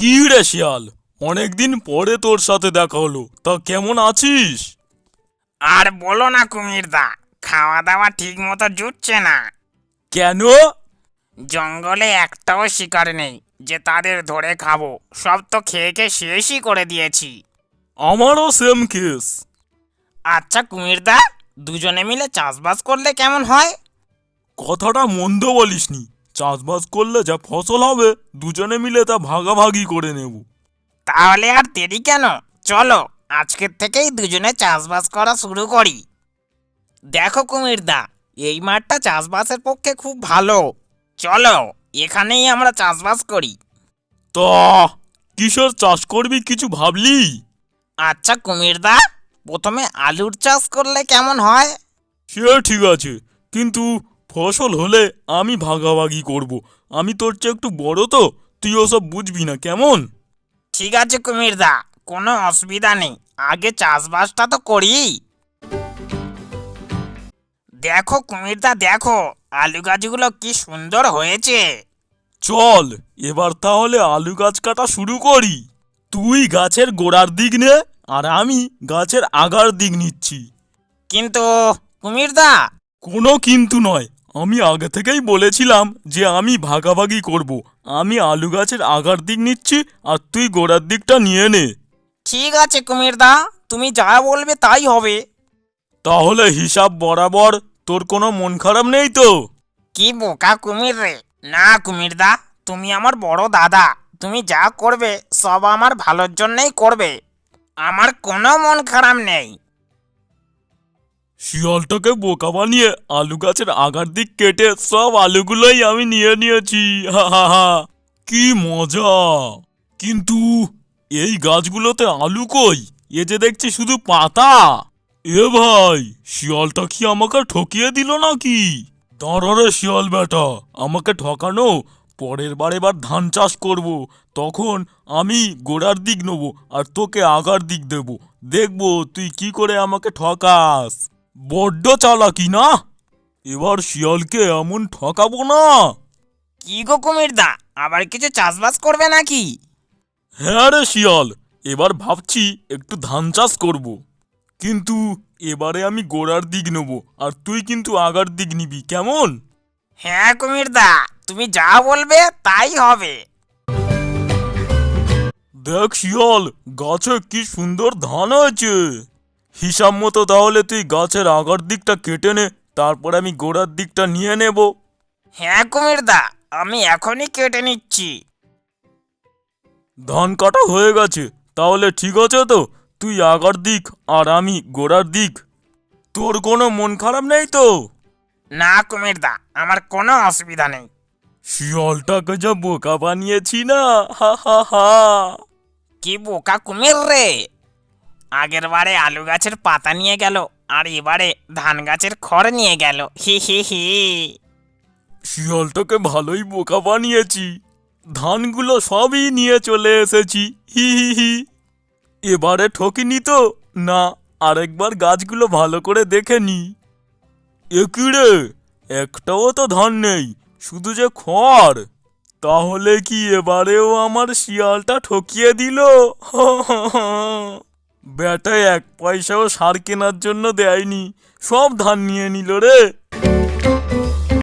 কি রে শিয়াল, অনেকদিন পরে তোর সাথে দেখা হলো। তা কেমন আছিস? আর বলো না কুমিরদা, খাওয়া দাওয়া ঠিক মতো জুটছে না। কেন? জঙ্গলে একটাও শিকার নেই যে তাদের ধরে খাবো, সব তো খেয়ে খেয়ে শেষই করে দিয়েছি। আমারও সেম কেস। আচ্ছা কুমিরদা, দুজনে মিলে চাষবাস করলে কেমন হয়? কথাটা মন্দ বলিসনি। চাষবাস করলে যা ফসল হবে দুজনে মিলে তা ভাগাভাগি করে নেব। তাহলে আর দেরি কেন, চলো আজকের থেকেই দুজনে চাষবাস করা শুরু করি। দেখো কুমিরদা, এই মাঠটা চাষবাসের পক্ষে খুব ভালো। চলো এখানেই আমরা চাষবাস করি। তা কিসের চাষ করবি কিছু ভাবলি? আচ্ছা কুমিরদা, প্রথমে আলুর চাষ করলে কেমন হয়? সে ঠিক আছে, কিন্তু ফসল হলে আমি ভাগাভাগি করব। আমি তোর চেয়ে একটু বড় তো, তুই ওসব বুঝবি না, কেমন? ঠিক আছে কুমিরদা, কোনো অসুবিধা নেই, আগে চাষবাসটা তো করি। দেখো কুমিরদা দেখো, আলু গাছগুলো কি সুন্দর হয়েছে। চল এবার তাহলে আলু গাছ কাটা শুরু করি। তুই গাছের গোড়ার দিক নে, আর আমি গাছের আগার দিক নিচ্ছি। কিন্তু কুমিরদা, কোনো কিন্তু নয়, আমি আগে থেকেই বলেছিলাম যে আমি ভাগাভাগি করব। আমি আলু গাছের আগার দিক নিচ্ছি, আর তুই গোড়ার দিকটা নিয়ে নে। ঠিক আছে কুমিরদা, তুমি যা বলবে তাই হবে। তাহলে হিসাব বরাবর। তোর কোনো মন খারাপ নেই তো? কি বোকা কুমির রে! না কুমিরদা, তুমি আমার বড় দাদা, তুমি যা করবে সব আমার ভালোর জন্যই করবে। আমার কোনো মন খারাপ নেই। শিয়ালটাকে বোকা বানিয়ে আলু গাছের আগার দিক কেটে সব আলুগুলোই আমি নিয়ে নিয়েছি। হা হা হা, কি মজা! কিন্তু এই গাছগুলোতে আলু কই? এ যে দেখছি শুধু পাতা। এ ভাই, শিয়ালটা কি আমাকে ঠকিয়ে দিল নাকি? দাঁড়া রে শিয়াল বেটা, আমাকে ঠকানো? পরের বার এবার ধান চাষ করব, তখন আমি গোড়ার দিক নেবো আর তোকে আগার দিক দেব। দেখবো তুই কি করে আমাকে ঠকাস। বড্ড চালাকি না? এবার শিয়ালকে এমন ঠকাবো না। কি গো কুমিরদা, আবার কিছু চাষবাস করবে নাকি? হ্যাঁ রে শিয়াল, এবার ভাবছি একটু ধান চাষ করব। কিন্তু এবারে আমি গোড়ার দিক নেব, আর তুই কিন্তু আগার দিক নিবি, কেমন? হ্যাঁ কুমিরদা, তুমি যা বলবে তাই হবে। দেখ শিয়াল, গাছে কি সুন্দর ধান হয়েছে। হিসাব মতো তাহলে তুই গাছের আগার দিকটা কেটে নে, তারপর আমি গোড়ার দিকটা নিয়ে নেব। হ্যাঁ কুমিরদা, আমি এখনই কেটে নিচ্ছি। ধান কাটা হয়ে গেছে, তাহলে ঠিক আছে তো? তুই আগার দিক আর আমি গোড়ার দিক। তোর কোনো মন খারাপ নেই তো? না কুমিরদা, আমার কোনো অসুবিধা নেই। শিয়ালটাকে যা বোকা বানিয়েছি না, হা হা হা। কি বোকা কুমির রে! আগের বারে আলু গাছের পাতা নিয়ে গেল, আর এবারে ধান গাছের খড় নিয়ে গেল। হি হি হি। শিয়ালটাকে ভালোই বোকা বানিয়েছি। ধানগুলো সবই নিয়ে চলে এসেছি, হি হি হি। এবারে ঠকিনি তো? না, আরেকবার গাছগুলো ভালো করে দেখে নি। এ কি রে, একটাও তো ধান নেই, শুধু যে খড়। তাহলে কি এবারেও আমার শিয়ালটা ঠকিয়ে দিল? বেটা এক পয়সাও সার কেনার জন্য দেয়নি, সব ধান নিয়ে নিল রে।